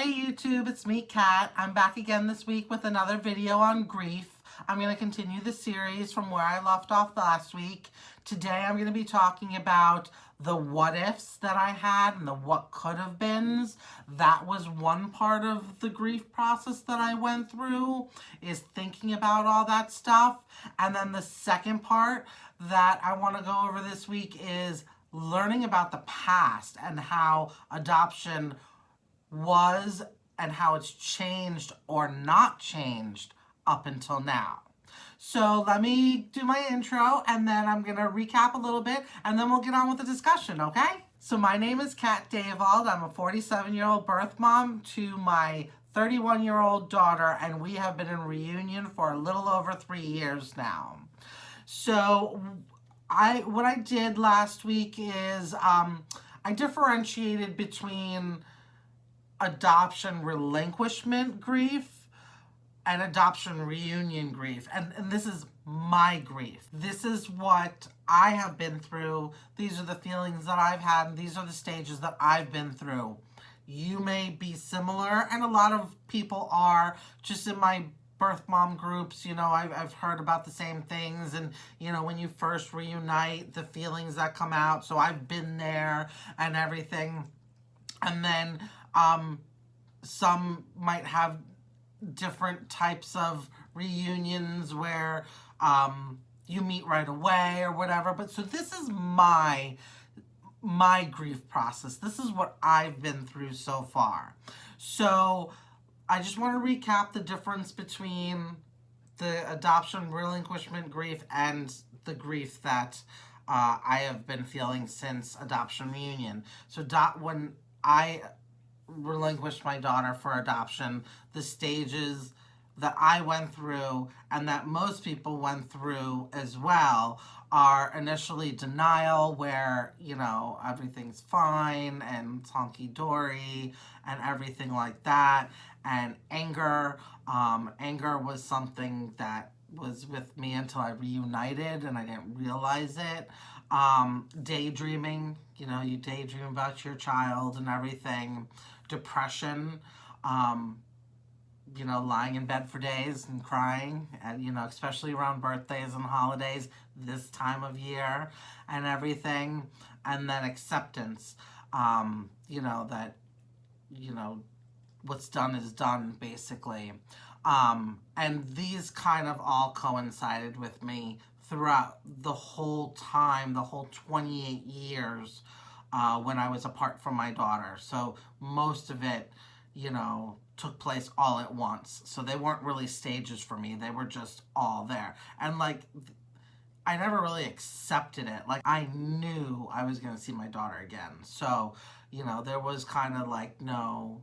Hey YouTube, it's me, Kat. I'm back again this week with another video on grief. I'm going to continue the series from where I left off last week. Today I'm going to be talking about the what ifs that I had and the what could have beens. That was one part of the grief process that I went through, is thinking about all that stuff. And then the second part that I want to go over this week is learning about the past and how adoption was and how it's changed or not changed up until now. So let me do my intro and then I'm going to recap a little bit and then we'll get on with the discussion, okay? So my name is Kat Davald. I'm a 47-year-old birth mom to my 31-year-old daughter, and we have been in reunion for a little over 3 years now. So what I did last week is I differentiated between adoption relinquishment grief and adoption reunion grief. And this is my grief. This is what I have been through. These are the feelings that I've had, and these are the stages that I've been through. You may be similar, and a lot of people are. Just in my birth mom groups, you know, I've heard about the same things, and, you know, when you first reunite, the feelings that come out. So I've been there and everything. And then some might have different types of reunions where you meet right away or whatever. But so this is my grief process. This is what I've been through so far. So I just want to recap the difference between the adoption relinquishment grief and the grief that I have been feeling since adoption reunion. So when I relinquished my daughter for adoption, the stages that I went through and that most people went through as well are initially denial, where, you know, everything's fine and it's honky-dory and everything like that, and anger. Anger was something that was with me until I reunited and I didn't realize it. Daydreaming, you know, you daydream about your child and everything. Depression, you know, lying in bed for days and crying, and, you know, especially around birthdays and holidays this time of year and everything. And then acceptance, you know, that, you know, what's done is done, basically. And these kind of all coincided with me throughout the whole time, the whole 28 years when I was apart from my daughter. So most of it, you know, took place all at once. So they weren't really stages for me. They were just all there. And, like, I never really accepted it. Like, I knew I was going to see my daughter again. So, you know, there was kind of, like, no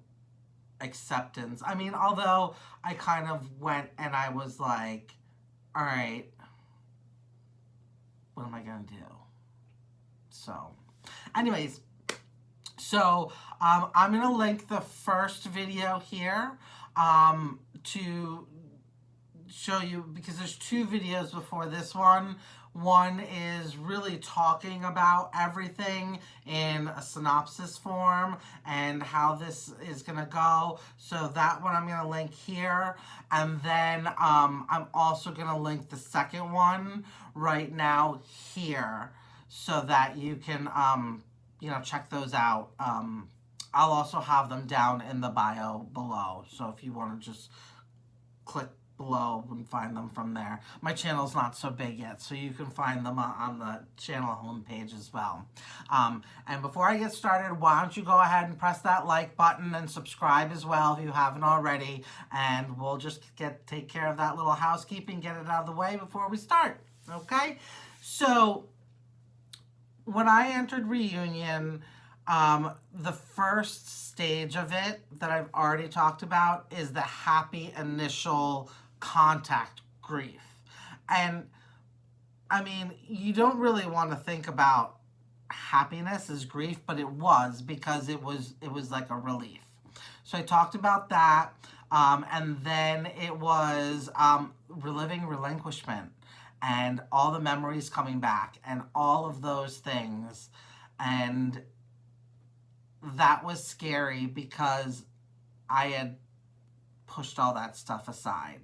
acceptance. I mean, although I kind of went and I was like, all right, what am I going to do? So anyways, so I'm going to link the first video here to show you, because there's two videos before this one. One is really talking about everything in a synopsis form and how this is going to go. So that one I'm going to link here. And then I'm also going to link the second one right now here, so that you can, you know, check those out. I'll also have them down in the bio below. So if you want to just click below and find them from there. My channel's not so big yet, so you can find them on the channel homepage as well. And before I get started, why don't you go ahead and press that like button and subscribe as well if you haven't already, and we'll just take care of that little housekeeping, get it out of the way before we start, okay? So when I entered reunion, the first stage of it that I've already talked about is the happy initial contact grief. And I mean, you don't really want to think about happiness as grief, but it was, because it was like a relief. So I talked about that, and then it was reliving relinquishment and all the memories coming back and all of those things. And that was scary because I had pushed all that stuff aside.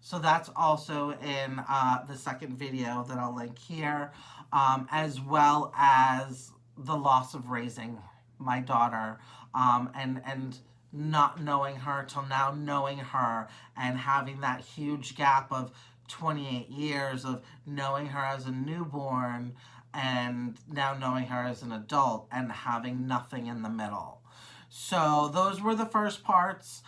So that's also in the second video that I'll link here, as well as the loss of raising my daughter, and not knowing her till now knowing her, and having that huge gap of 28 years of knowing her as a newborn and now knowing her as an adult and having nothing in the middle. So those were the first parts.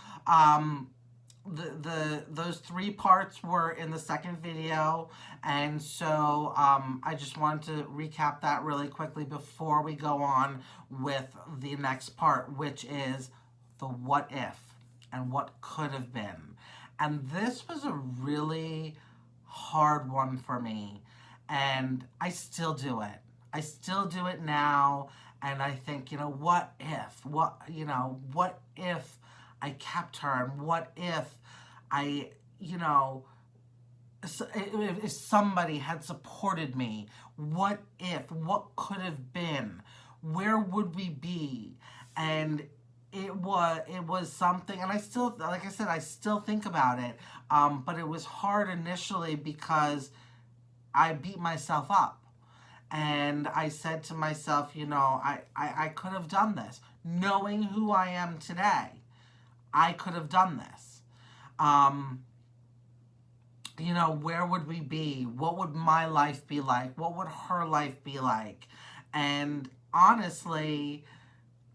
Those 3 parts were in the second video, and so I just wanted to recap that really quickly before we go on with the next part, which is the what if and what could have been. And this was a really hard one for me, and I still do it. I still do it now, and I think, what if? What if I kept her, and what if I, if somebody had supported me, what could have been, where would we be? And it was something, and I still, like I said, I still think about it, but it was hard initially because I beat myself up. And I said to myself, I could have done this. Knowing who I am today, I could have done this. Where would we be? What would my life be like? What would her life be like? And honestly,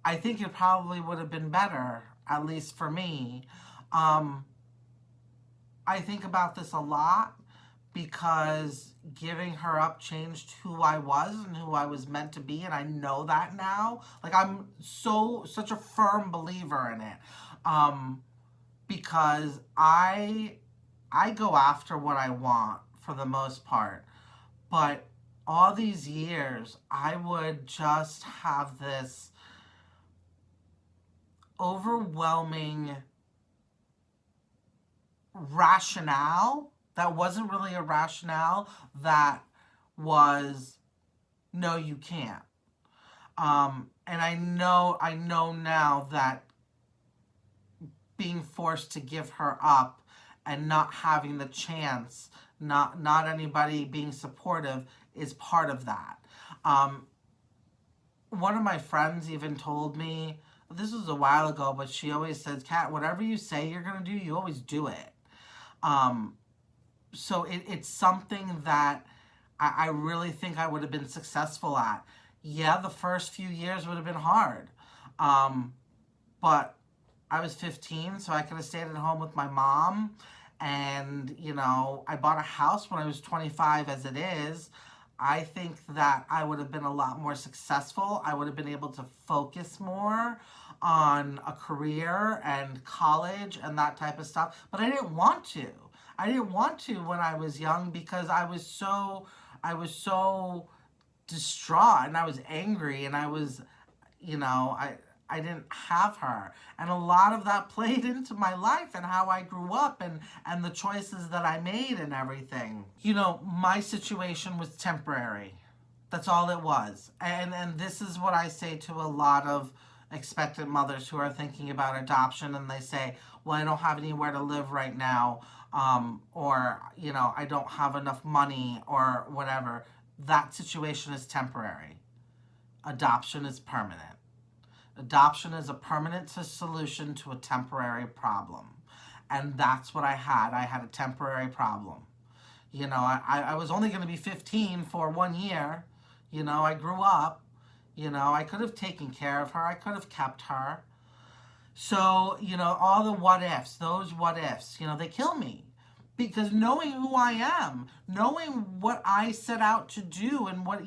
I think it probably would have been better, at least for me. I think about this a lot because giving her up changed who I was and who I was meant to be, and I know that now. Like, I'm such a firm believer in it, because I go after what I want for the most part, but all these years I would just have this overwhelming rationale that wasn't really a rationale, that was, no, you can't. And I know now that being forced to give her up and not having the chance, not anybody being supportive, is part of that. One of my friends even told me, this was a while ago, but she always says, Kat, whatever you say you're going to do, you always do it. So it's something that I really think I would have been successful at. Yeah, the first few years would have been hard. But I was 15, so I could have stayed at home with my mom. And, I bought a house when I was 25 as it is. I think that I would have been a lot more successful. I would have been able to focus more on a career and college and that type of stuff. But I didn't want to. I didn't want to when I was young because I was so distraught and I was angry and I was, I didn't have her. And a lot of that played into my life and how I grew up and the choices that I made and everything. My situation was temporary. That's all it was. And this is what I say to a lot of expectant mothers who are thinking about adoption, and they say, well, I don't have anywhere to live right now, or, I don't have enough money or whatever. That situation is temporary. Adoption is permanent. Adoption is a permanent solution to a temporary problem. And that's what I had. I had a temporary problem. I was only going to be 15 for 1 year. I grew up. I could have taken care of her. I could have kept her. So, all the what ifs, those what ifs, they kill me. Because knowing who I am, knowing what I set out to do and what,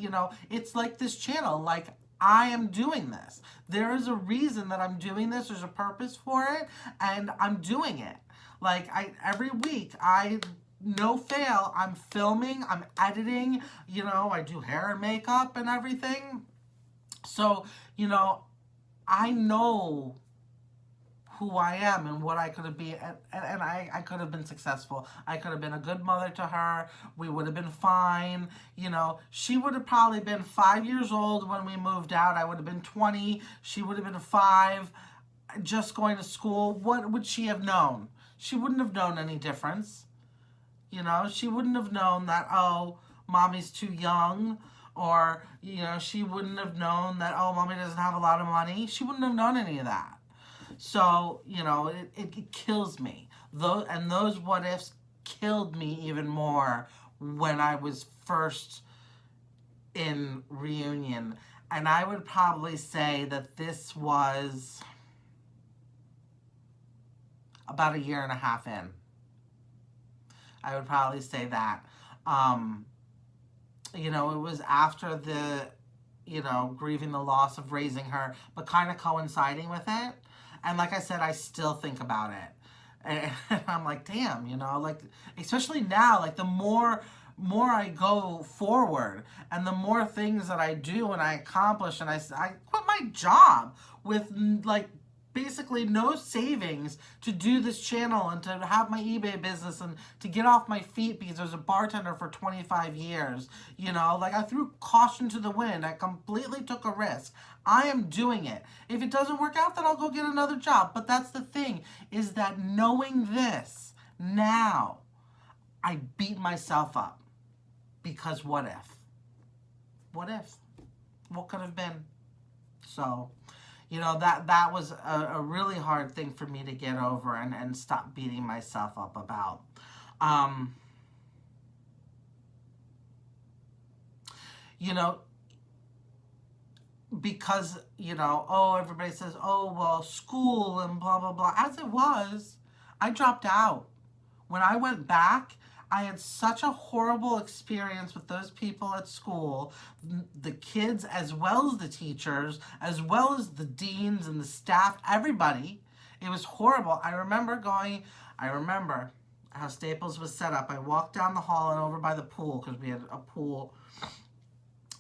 it's like this channel, like, I am doing this. There is a reason that I'm doing this. There's a purpose for it, and I'm doing it. Like, every week, no fail, I'm filming, I'm editing, I do hair and makeup and everything. So, I know who I am and what I could have been, and I could have been successful. I could have been a good mother to her. We would have been fine. She would have probably been 5 years old when we moved out. I would have been 20. She would have been 5. just going to school, what would she have known? She wouldn't have known any difference. You know, she wouldn't have known that, oh, mommy's too young, or, you know, she wouldn't have known that, oh, mommy doesn't have a lot of money. She wouldn't have known any of that. So, you know, it kills me. Those what ifs killed me even more when I was first in reunion. And I would probably say that this was about 1.5 years in. I would probably say that. You know, it was after the, you know, grieving the loss of raising her, but kind of coinciding with it. And like I said, I still think about it. And I'm like, damn, you know, like, especially now, like, the more I go forward and the more things that I do and I accomplish, and I quit my job with, like, basically no savings to do this channel and to have my eBay business and to get off my feet because I was a bartender for 25 years. You know, like, I threw caution to the wind. I completely took a risk. I am doing it. If it doesn't work out, then I'll go get another job. But that's the thing, is that knowing this now, I beat myself up. Because what if? What if? What could have been? So, you know, that was a really hard thing for me to get over and stop beating myself up about. You know, because, you know, oh, everybody says, oh, well, school and blah, blah, blah. As it was, I dropped out. When I went back, I had such a horrible experience with those people at school, the kids as well as the teachers, as well as the deans and the staff, everybody. It was horrible. I remember how Staples was set up. I walked down the hall and over by the pool, because we had a pool.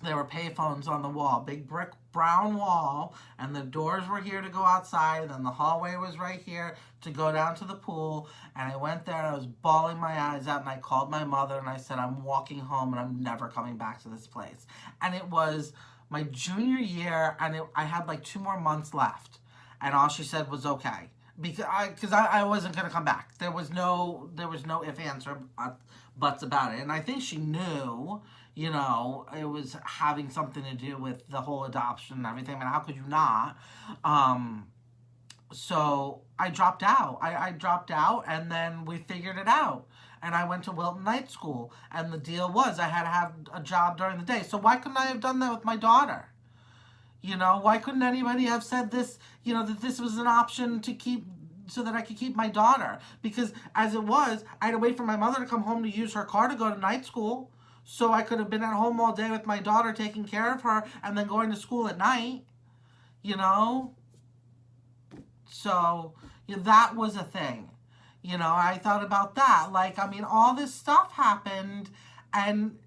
There were payphones on the wall, big brick brown wall, and the doors were here to go outside, and then the hallway was right here to go down to the pool. And I went there and I was bawling my eyes out, and I called my mother and I said, I'm walking home and I'm never coming back to this place. And it was my junior year, and I had like 2 more months left, and all she said was okay. Because I wasn't going to come back. There was no if, ands, or buts about it. And I think she knew, you know, it was having something to do with the whole adoption and everything. I mean, how could you not? So I dropped out. I dropped out, and then we figured it out. And I went to Wilton Night School. And the deal was I had to have a job during the day. So why couldn't I have done that with my daughter? You know, why couldn't anybody have said this, you know, that this was an option to keep, so that I could keep my daughter? Because as it was, I had to wait for my mother to come home to use her car to go to night school. So I could have been at home all day with my daughter, taking care of her, and then going to school at night, you know? So, you know, that was a thing. You know, I thought about that. Like, I mean, all this stuff happened, and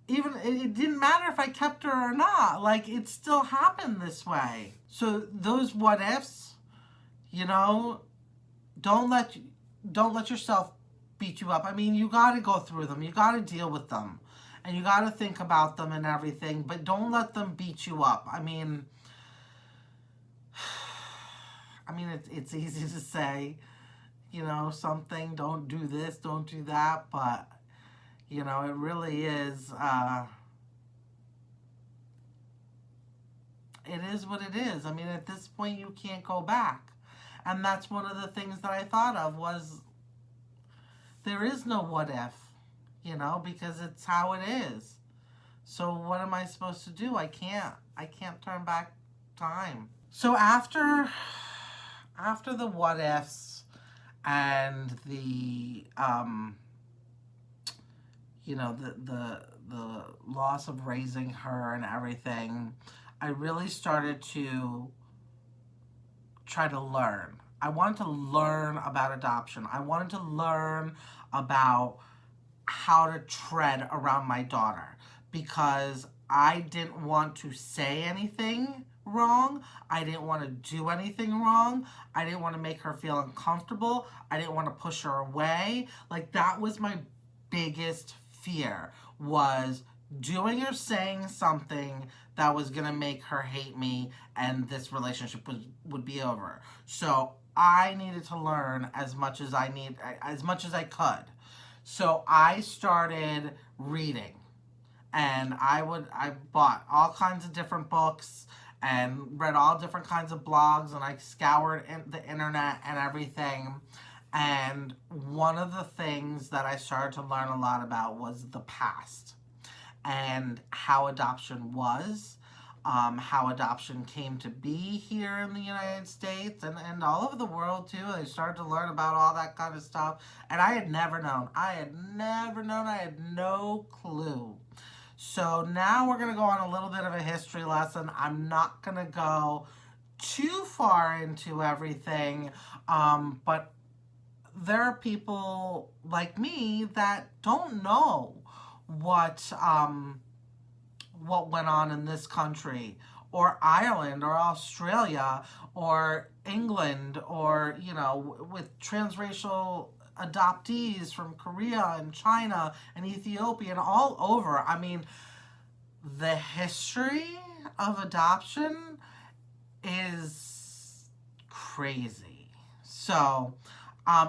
even it didn't matter if I kept her or not. Like, it still happened this way. So those what ifs, you know, don't let yourself beat you up. I mean, you got to go through them. You got to deal with them, and you got to think about them and everything. But don't let them beat you up. I mean, it's easy to say, you know, something. Don't do this. Don't do that. But you know, it really is, it is what it is. I mean, at this point, you can't go back. And that's one of the things that I thought of was, there is no what if, you know, because it's how it is. So what am I supposed to do? I can't turn back time. So after the what ifs and the, you know, the loss of raising her and everything, I really started to try to learn. I wanted to learn about adoption. I wanted to learn about how to tread around my daughter, because I didn't want to say anything wrong. I didn't want to do anything wrong. I didn't want to make her feel uncomfortable. I didn't want to push her away. Like, that was my biggest fear, was doing or saying something that was going to make her hate me and this relationship would be over. So I needed to learn as much as I could. So I started reading, and I bought all kinds of different books and read all different kinds of blogs, and I scoured the internet and everything. And one of the things that I started to learn a lot about was the past and how adoption was, how adoption came to be here in the United States and all over the world too. I started to learn about all that kind of stuff. And I had never known. I had no clue. So now we're going to go on a little bit of a history lesson. I'm not going to go too far into everything, but there are people like me that don't know what went on in this country or Ireland or Australia or England or, you know, with transracial adoptees from Korea and China and Ethiopia and all over. I mean, the history of adoption is crazy. So,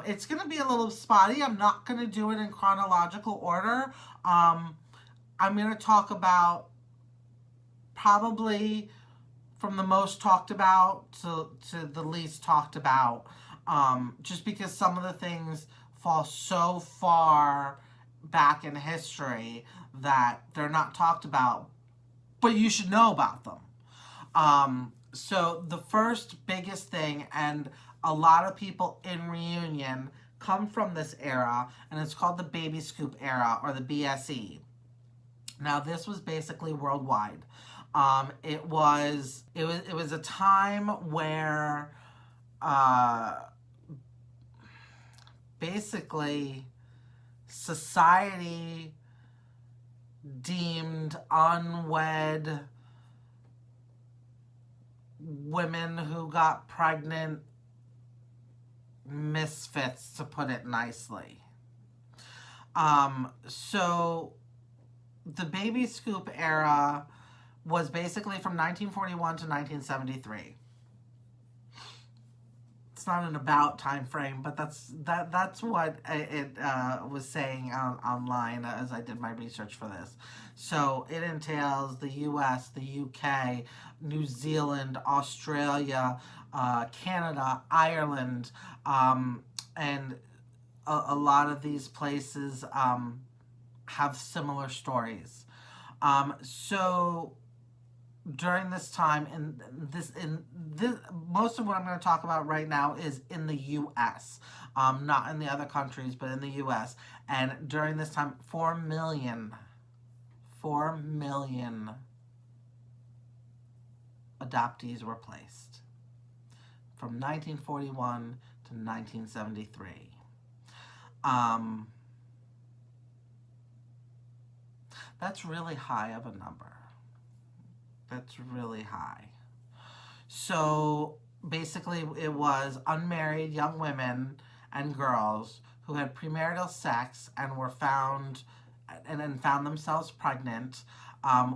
it's going to be a little spotty. I'm not going to do it in chronological order. I'm going to talk about probably from the most talked about to the least talked about, just because some of the things fall so far back in history that they're not talked about, but you should know about them. So the first biggest thing, and a lot of people in Reunion come from this era, and it's called the Baby Scoop era, or the BSE. Now, this was basically worldwide. It was a time where basically society deemed unwed women who got pregnant misfits, to put it nicely. So the Baby Scoop era was basically from 1941 to 1973. It's not an about time frame, but that's what it was saying online as I did my research for this. So it entails the U.S., the U.K., New Zealand, Australia, Canada, Ireland, and a lot of these places have similar stories. So during this time, in this most of what I'm going to talk about right now is in the U.S., not in the other countries, but in the U.S. And during this time, 4 million adoptees were placed from 1941 to 1973. That's really high of a number. That's really high. So basically it was unmarried young women and girls who had premarital sex and were found themselves pregnant,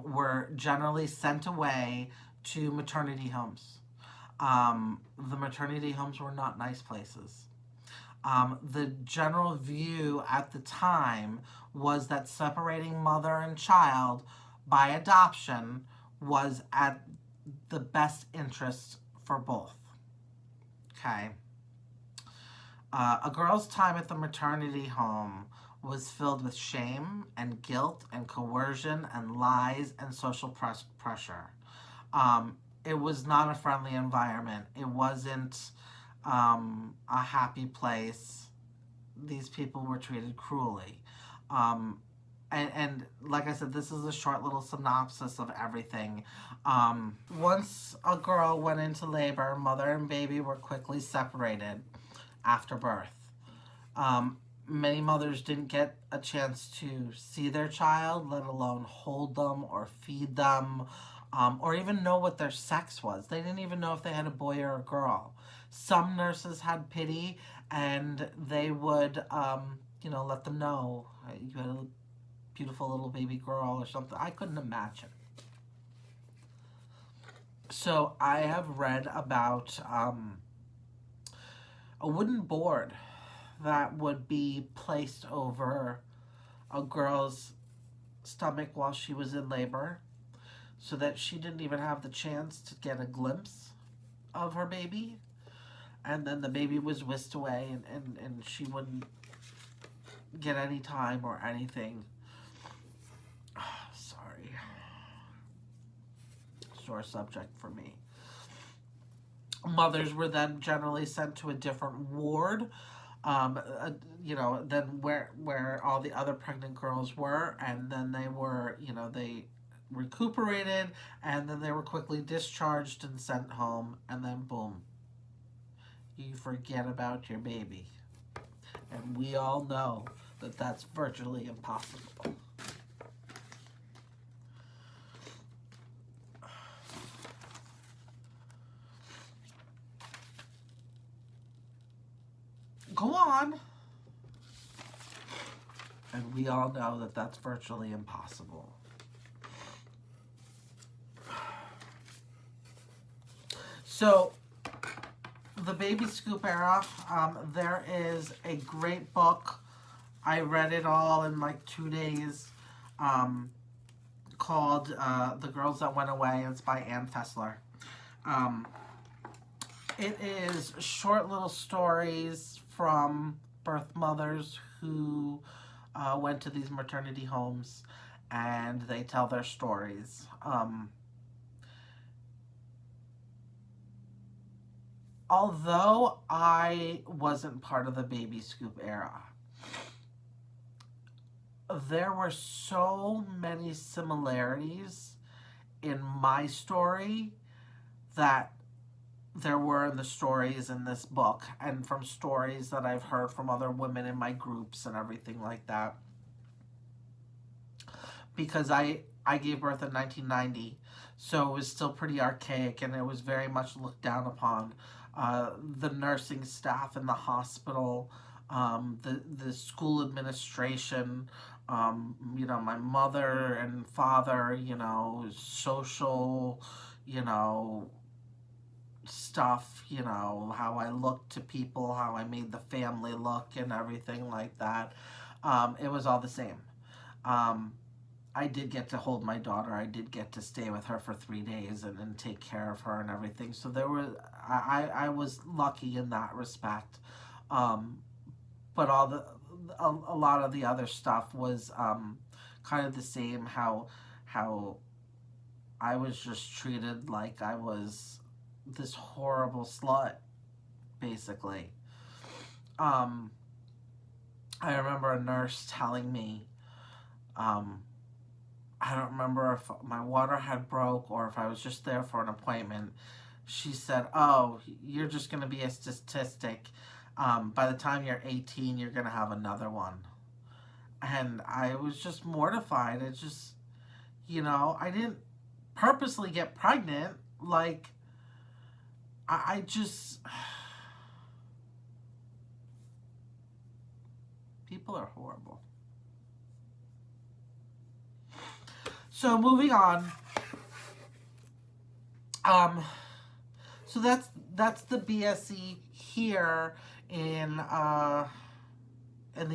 were generally sent away to maternity homes. The maternity homes were not nice places. The general view at the time was that separating mother and child by adoption was at the best interest for both. Okay. A girl's time at the maternity home was filled with shame and guilt and coercion and lies and social pressure. It was not a friendly environment. It wasn't a happy place. These people were treated cruelly. And like I said, this is a short little synopsis of everything. Once a girl went into labor, mother and baby were quickly separated after birth. Many mothers didn't get a chance to see their child, let alone hold them or feed them, or even know what their sex was. They didn't even know if they had a boy or a girl. Some nurses had pity, and they would, let them know you had a beautiful little baby girl or something. I couldn't imagine. So I have read about a wooden board that would be placed over a girl's stomach while she was in labor, so that she didn't even have the chance to get a glimpse of her baby. And then the baby was whisked away, and she wouldn't get any time or anything. Sorry. Sore subject for me. Mothers were then generally sent to a different ward, you know, than where all the other pregnant girls were, and then they were, you know, they recuperated, and then they were quickly discharged and sent home, and then boom, you forget about your baby. And we all know that that's virtually impossible. Go on. And we all know that that's virtually impossible. So, the Baby Scoop era, there is a great book. I read it all in like 2 days, called The Girls That Went Away. It's by Ann Fessler. It is short little stories from birth mothers who went to these maternity homes, and they tell their stories. Although I wasn't part of the Baby Scoop era, there were so many similarities in my story that there were in the stories in this book, and from stories that I've heard from other women in my groups and everything like that. Because I gave birth in 1990, so it was still pretty archaic, and it was very much looked down upon. The nursing staff in the hospital, the school administration, you know, my mother and father, you know, social, you know, stuff, you know, how I looked to people, how I made the family look and everything like that. It was all the same. I did get to hold my daughter. I did get to stay with her for 3 days and take care of her and everything. So there were, I was lucky in that respect. But a lot of the other stuff was kind of the same. How I was just treated like I was this horrible slut, basically. I remember a nurse telling me, I don't remember if my water had broke or if I was just there for an appointment. She said, oh, you're just going to be a statistic. By the time you're 18, you're going to have another one. And I was just mortified. It just, you know, I didn't purposely get pregnant. Like, I just... People are horrible. So moving on. So that's the BSE here in the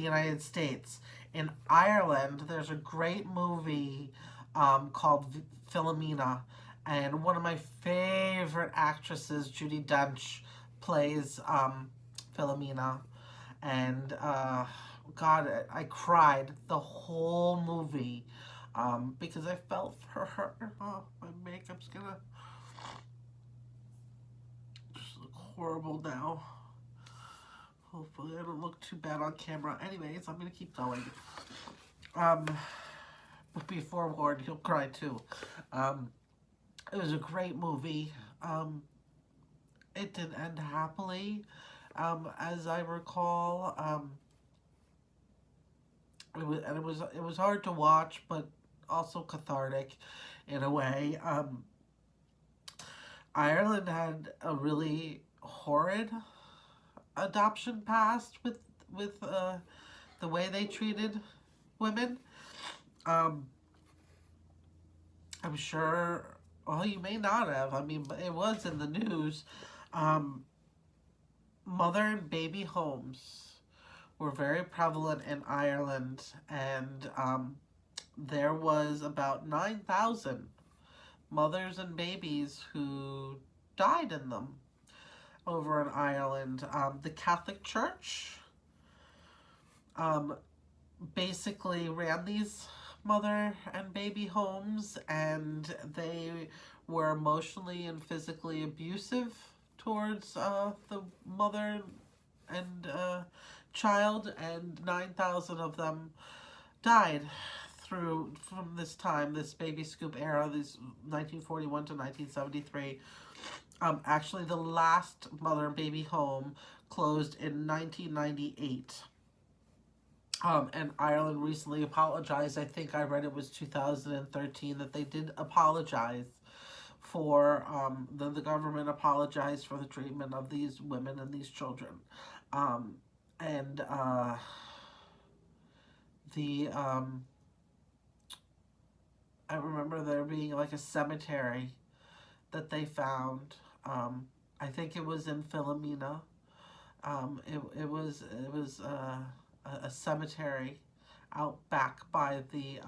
United States. In Ireland, there's a great movie called Philomena, and one of my favorite actresses, Judi Dench, plays Philomena, and God, I cried the whole movie because I felt for her. Oh, my makeup's gonna just look horrible now. Hopefully I don't look too bad on camera. Anyways, I'm gonna keep going. But be forewarned, you'll cry too. It was a great movie. It didn't end happily, as I recall. It was hard to watch, but also cathartic in a way. Ireland had a really horrid adoption past with the way they treated women. I'm sure, well, you may not have. I mean, but it was in the news. Um, Mother and baby homes were very prevalent in Ireland, and there was about 9,000 mothers and babies who died in them over in Ireland. The Catholic Church basically ran these mother and baby homes, and they were emotionally and physically abusive towards the mother and child, and 9,000 of them died from this time, this baby scoop era, this 1941 to 1973. Actually, the last mother and baby home closed in 1998. And Ireland recently apologized. I think I read it was 2013 that they did apologize for, the government apologized for the treatment of these women and these children. I remember there being like a cemetery that they found. I think it was in Philomena. It was a cemetery out back by the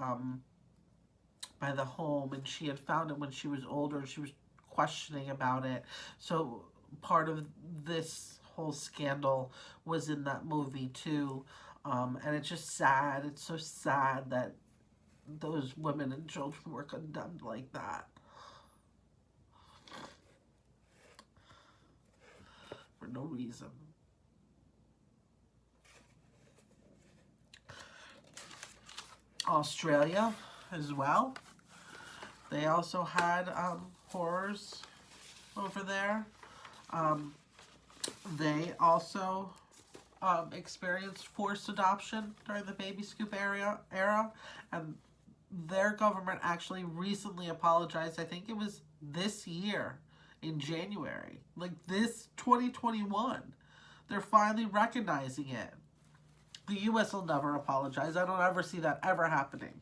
home, and she had found it when she was older, and she was questioning about it. So part of this whole scandal was in that movie too. And it's just sad. It's so sad that those women and children were condemned like that for no reason. Australia as well. They also had horrors over there. They also experienced forced adoption during the baby scoop era, and their government actually recently apologized. I think it was this year in January, like this 2021. They're finally recognizing it. The U.S. will never apologize. I don't ever see that ever happening.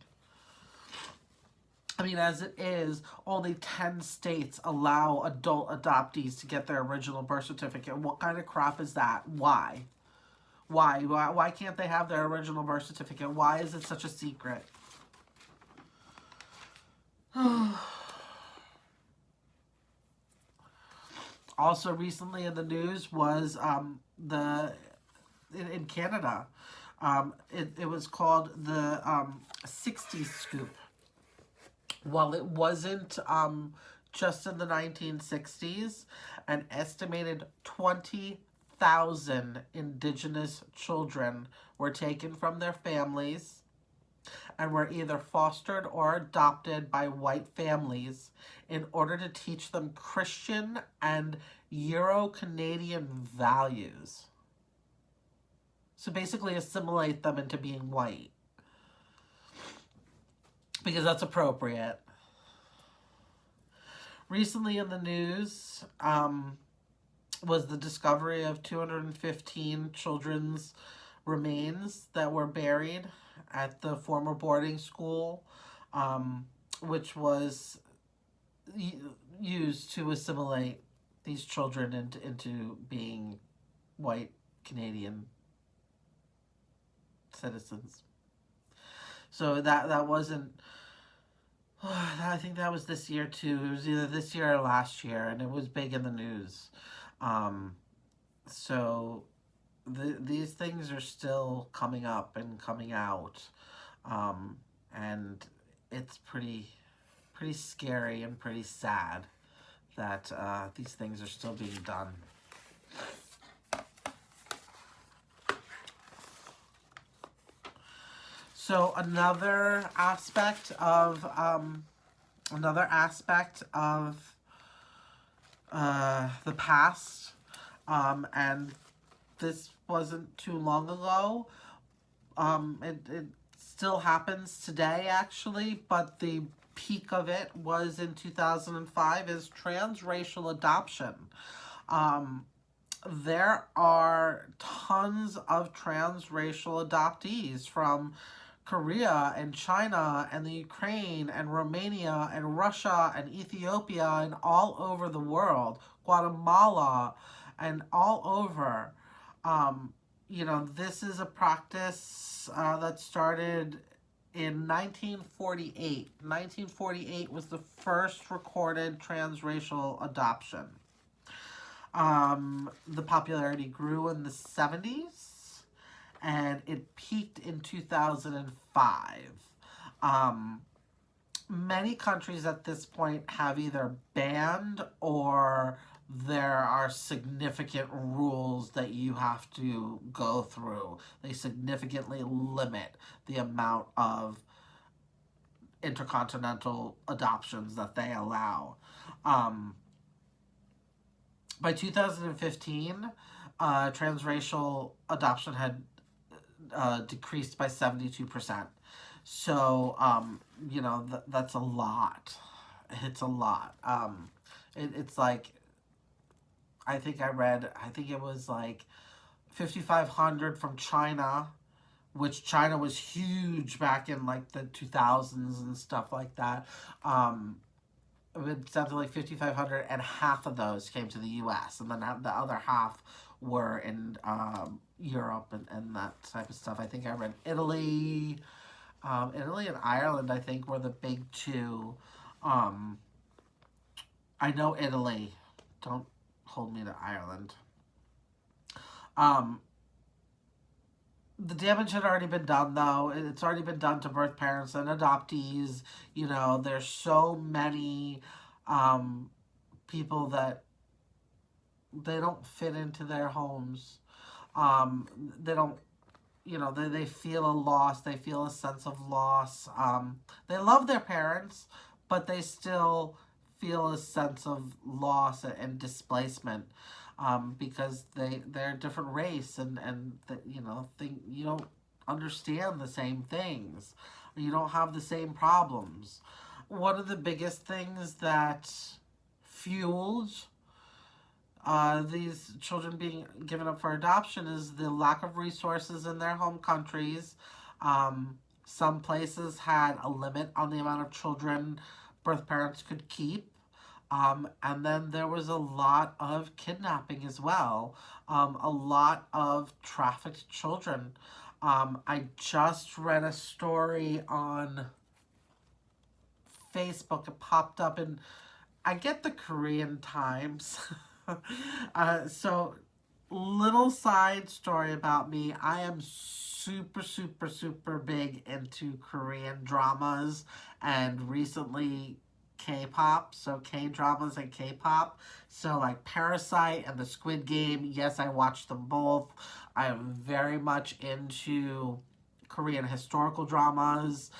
I mean, as it is, only 10 states allow adult adoptees to get their original birth certificate. What kind of crap is that? Why? Why can't they have their original birth certificate? Why is it such a secret? Also recently in the news was in Canada. It was called the Sixties Scoop. While it wasn't just in the 1960s, an estimated 20,000 Indigenous children were taken from their families and were either fostered or adopted by white families in order to teach them Christian and Euro-Canadian values. So basically assimilate them into being white. Because that's appropriate. Recently in the news was the discovery of 215 children's remains that were buried at the former boarding school, which was used to assimilate these children into being white Canadian citizens. So that wasn't, I think that was this year too. It was either this year or last year, and it was big in the news. So these things are still coming up and coming out, and it's pretty scary and pretty sad that these things are still being done. So another aspect of the past, and this wasn't too long ago. It still happens today, actually, but the peak of it was in 2005, is transracial adoption. There are tons of transracial adoptees from Korea and China and the Ukraine and Romania and Russia and Ethiopia and all over the world, Guatemala and all over. Um, this is a practice that started in 1948. 1948 was the first recorded transracial adoption. The popularity grew in the 70s and it peaked in 2005. Many countries at this point have either banned or there are significant rules that you have to go through. They significantly limit the amount of intercontinental adoptions that they allow. By 2015, transracial adoption had decreased by 72%. So, that's a lot. It's a lot. It's like, I think it was like 5,500 from China, which China was huge back in like the 2000s and stuff like that. It's something like 5,500, and half of those came to the U.S., and then the other half were in Europe and that type of stuff. I think I read Italy. Italy and Ireland, I think, were the big two. I know Italy. Don't hold me to Ireland. The damage had already been done, though. It's already been done to birth parents and adoptees. There's so many people that they don't fit into their homes. They don't, they feel a loss. They feel a sense of loss. They love their parents, but they still feel a sense of loss and displacement. Because they're a different race and you don't understand the same things. You don't have the same problems. One of the biggest things that fueled these children being given up for adoption is the lack of resources in their home countries. Some places had a limit on the amount of children birth parents could keep. And then there was a lot of kidnapping as well. A lot of trafficked children. I just read a story on Facebook. It popped up and I get the Korean Times. So, little side story about me. I am super, super, super big into Korean dramas and recently K-pop, so K-dramas and K-pop. So like Parasite and the Squid Game, yes, I watched them both. I am very much into Korean historical dramas,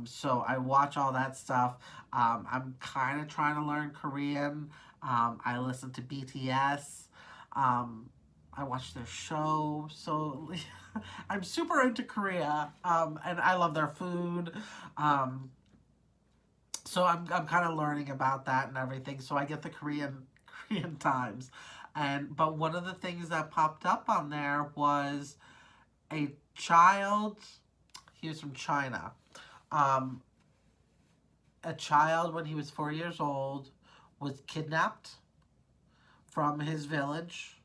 so I watch all that stuff. I'm kind of trying to learn Korean. I listen to BTS. I watch their show, so I'm super into Korea, and I love their food. So I'm kind of learning about that and everything. So I get the Korean Times, but one of the things that popped up on there was a child. He was from China. A child when he was 4 years old was kidnapped from his village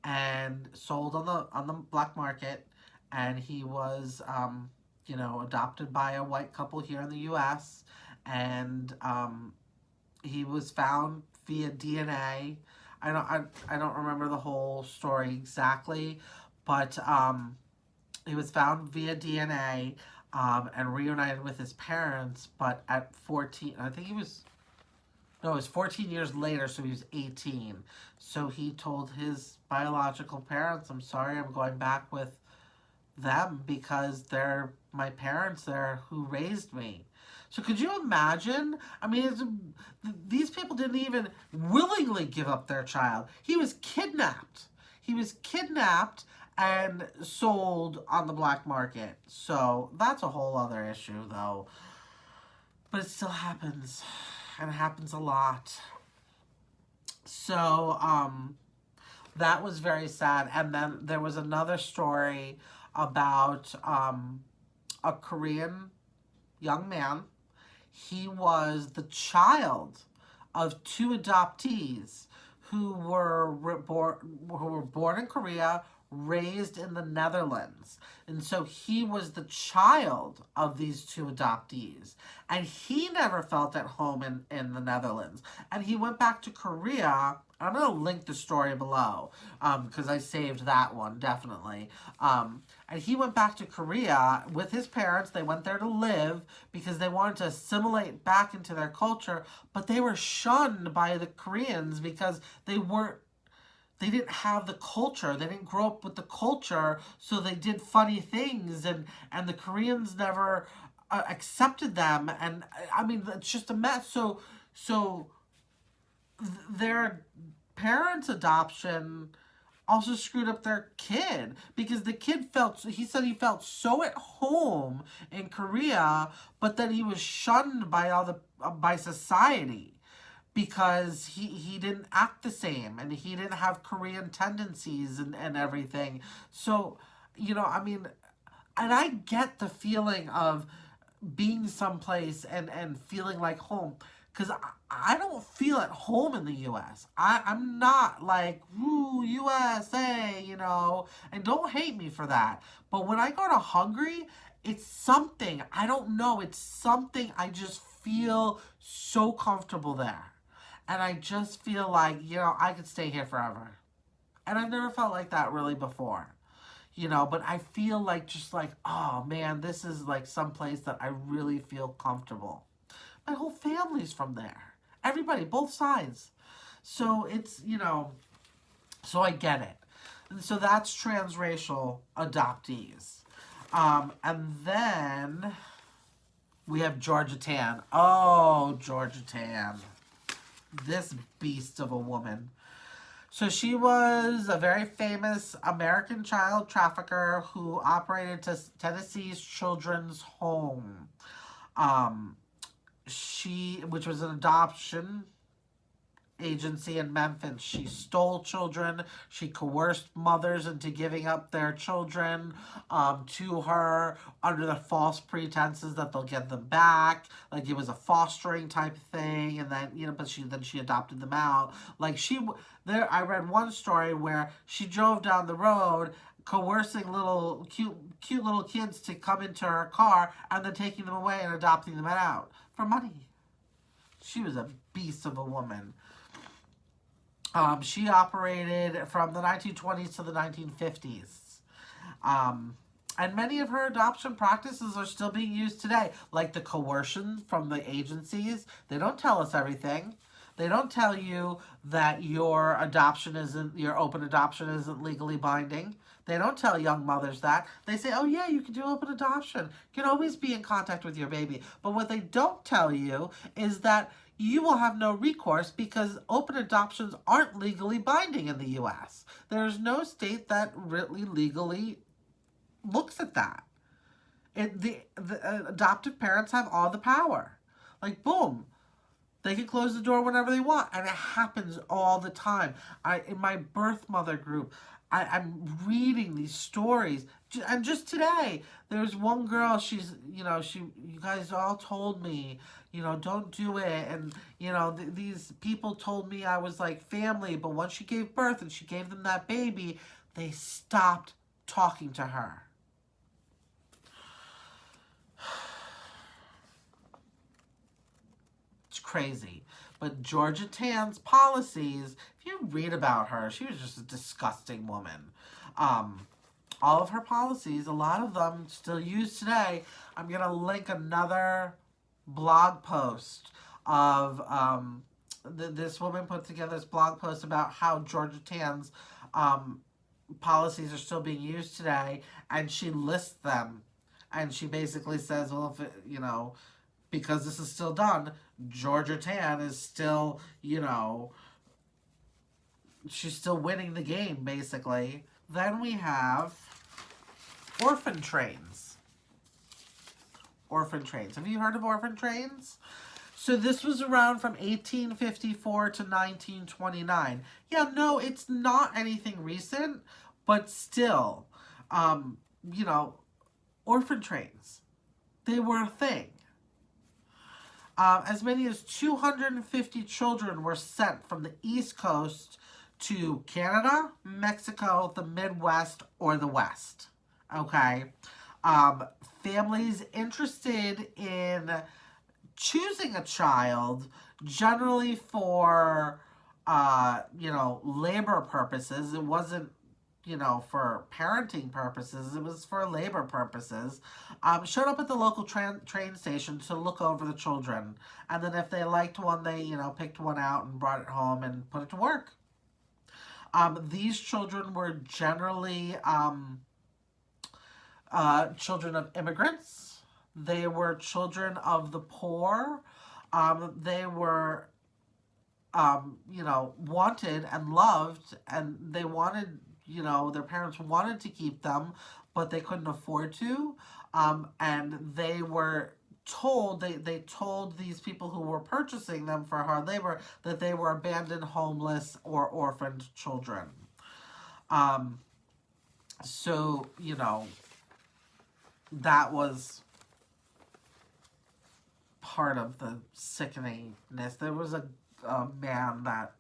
and sold on the black market, and he was adopted by a white couple here in the U.S. and he was found via DNA. I don't remember the whole story exactly, but he was found via DNA and reunited with his parents. But at 14, I think it was 14 years later, so he was 18. So he told his biological parents, "I'm sorry, I'm going back with them because they're my parents. They're who raised me." So could you imagine? I mean, these people didn't even willingly give up their child. He was kidnapped. He was kidnapped and sold on the black market. So that's a whole other issue, though. But it still happens, and it happens a lot. So that was very sad. And then there was another story about a Korean young man. He was the child of two adoptees who were born in Korea, raised in the Netherlands. And so he was the child of these two adoptees. And he never felt at home in the Netherlands. And he went back to Korea. I'm going to link the story below because I saved that one, definitely. And he went back to Korea with his parents. They went there to live because they wanted to assimilate back into their culture. But they were shunned by the Koreans because they didn't have the culture. They didn't grow up with the culture, so they did funny things, and the Koreans never accepted them. And I mean, it's just a mess. So their parents' adoption also screwed up their kid because the kid he said he felt so at home in Korea, but then he was shunned by society because he didn't act the same and he didn't have Korean tendencies and everything. So, I mean, and I get the feeling of being someplace and feeling like home, because I don't feel at home in the U.S. I'm not like, woo, USA, and don't hate me for that. But when I go to Hungary, it's something, I don't know, it's something, I just feel so comfortable there. And I just feel like, I could stay here forever. And I've never felt like that really before. But I feel like oh man, this is like someplace that I really feel comfortable. My whole family's from there. Everybody, both sides. So it's, so I get it. And so that's transracial adoptees. And then we have Georgia Tann. Oh, Georgia Tann. This beast of a woman. So she was a very famous American child trafficker who operated Tennessee's Children's Home. Which was an adoption agency in Memphis. She stole children. She coerced mothers into giving up their children to her under the false pretenses that they'll get them back. Like it was a fostering type thing, and then but she adopted them out. Like I read one story where she drove down the road coercing little cute little kids to come into her car and then taking them away and adopting them out for money. She was a beast of a woman. She operated from the 1920s to the 1950s. And many of her adoption practices are still being used today, like the coercion from the agencies. They don't tell us everything. They don't tell you that your open adoption isn't legally binding. They don't tell young mothers that. They say, oh yeah, you can do open adoption. You can always be in contact with your baby. But what they don't tell you is that you will have no recourse because open adoptions aren't legally binding in the U.S. There's no state that really legally looks at that. The adoptive parents have all the power. Like, boom. They can close the door whenever they want, and it happens all the time. In my birth mother group, I'm reading these stories, and just today, there's one girl, you guys all told me, don't do it, and, these people told me I was like family, but once she gave birth and she gave them that baby, they stopped talking to her. Crazy. But Georgia Tann's policies, if you read about her, she was just a disgusting woman. All of her policies, a lot of them still used today. I'm going to link another blog post of this woman put together this blog post about how Georgia Tann's policies are still being used today, and she lists them, and she basically says, well, if because this is still done, Georgia Tann is still, she's still winning the game, basically. Then we have Orphan Trains. Orphan Trains. Have you heard of Orphan Trains? So this was around from 1854 to 1929. Yeah, no, it's not anything recent, but still, Orphan Trains. they were a thing. As many as 250 children were sent from the East Coast to Canada, Mexico, the Midwest, or the West. Okay? Families interested in choosing a child, generally for, labor purposes. It wasn't, for parenting purposes. It was for labor purposes. Showed up at the local train station to look over the children. And then if they liked one, they, picked one out and brought it home and put it to work. These children were generally children of immigrants. They were children of the poor. They were, wanted and loved, and they wanted, their parents wanted to keep them, but they couldn't afford to. And they were told, they told these people who were purchasing them for hard labor that they were abandoned, homeless, or orphaned children. So, that was part of the sickeningness. There was a man that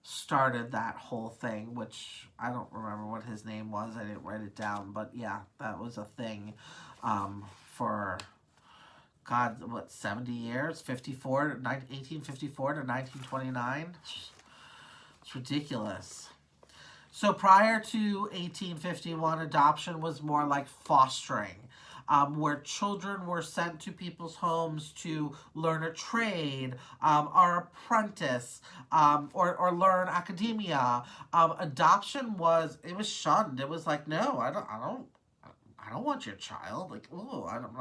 started that whole thing, which I don't remember what his name was. I didn't write it down, but yeah, that was a thing for, God, what, 70 years? 1854 to 1929? It's ridiculous. So prior to 1851, adoption was more like fostering, where children were sent to people's homes to learn a trade, or apprentice, or learn academia. Adoption was shunned. It was like, no, I don't want your child. Like, oh, I don't,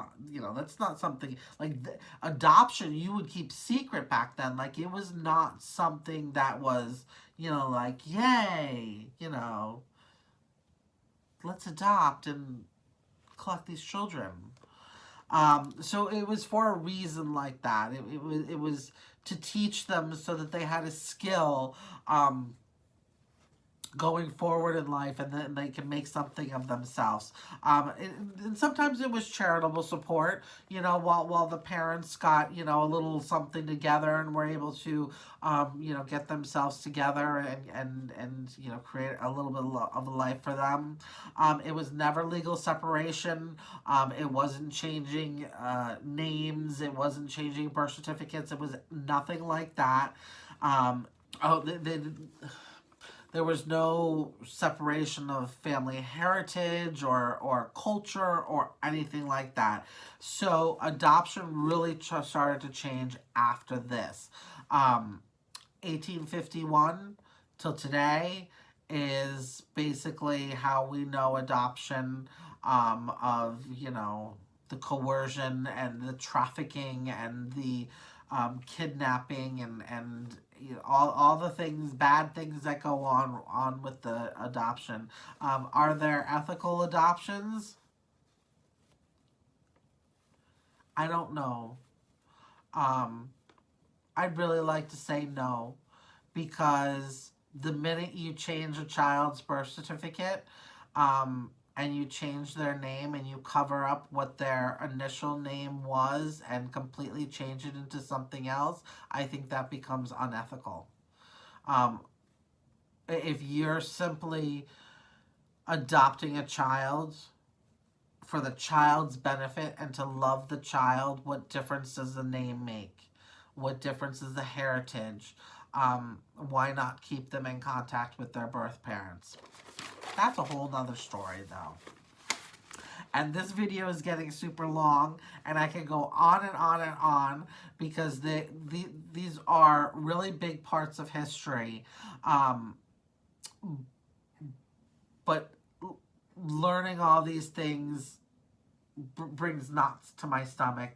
that's not something, like, adoption you would keep secret back then. Like, it was not something that was, like, yay, let's adopt and collect these children. So it was for a reason like that. It was to teach them so that they had a skill, going forward in life, and then they can make something of themselves. And sometimes it was charitable support, while the parents got, a little something together and were able to, get themselves together and create a little bit of a life for them. It was never legal separation. It wasn't changing names. It wasn't changing birth certificates. It was nothing like that. There was no separation of family heritage or culture or anything like that. So adoption really started to change after this. 1851 till today is basically how we know adoption, of, the coercion and the trafficking and the kidnapping and all the things, bad things that go on with the adoption. Are there ethical adoptions? I don't know. I'd really like to say no, because the minute you change a child's birth certificate, and you change their name and you cover up what their initial name was and completely change it into something else, I think that becomes unethical. If you're simply adopting a child for the child's benefit and to love the child, what difference does the name make? What difference is the heritage? Why not keep them in contact with their birth parents? That's a whole nother story, though. And this video is getting super long, and I can go on and on and on, because these are really big parts of history. But learning all these things brings knots to my stomach.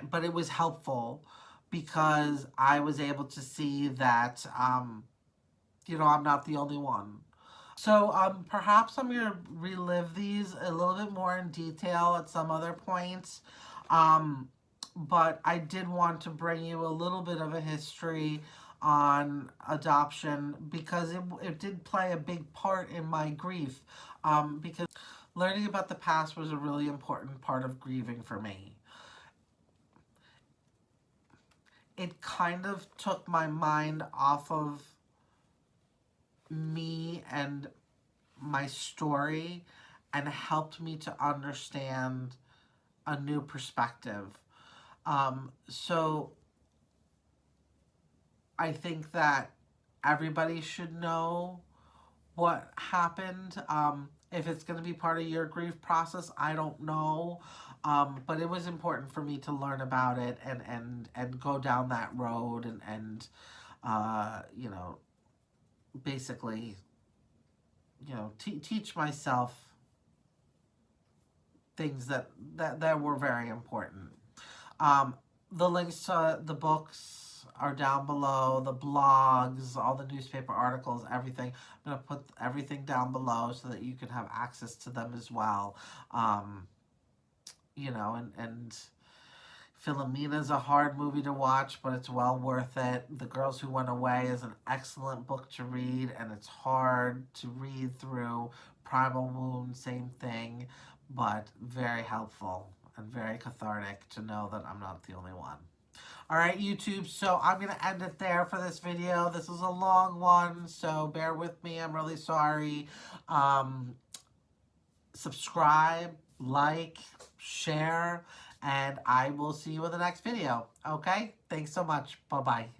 But it was helpful, because I was able to see that, I'm not the only one. So perhaps I'm going to relive these a little bit more in detail at some other point. But I did want to bring you a little bit of a history on adoption, because it did play a big part in my grief. Because learning about the past was a really important part of grieving for me. it kind of took my mind off of me and my story and helped me to understand a new perspective. So I think that everybody should know what happened. If it's going to be part of your grief process, I don't know. But it was important for me to learn about it and go down that road and you know, basically, you know, teach myself things that were very important. The links to the books are down below, the blogs, all the newspaper articles, everything. I'm going to put everything down below so that you can have access to them as well. You know, and Philomena's a hard movie to watch, but it's well worth it. The Girls Who Went Away is an excellent book to read, and it's hard to read through. Primal Wound, same thing, but very helpful and very cathartic to know that I'm not the only one. All right, YouTube, so I'm going to end it there for this video. This is a long one, so bear with me. I'm really sorry. Subscribe, like, share, and I will see you in the next video. Okay? Thanks so much. Bye-bye.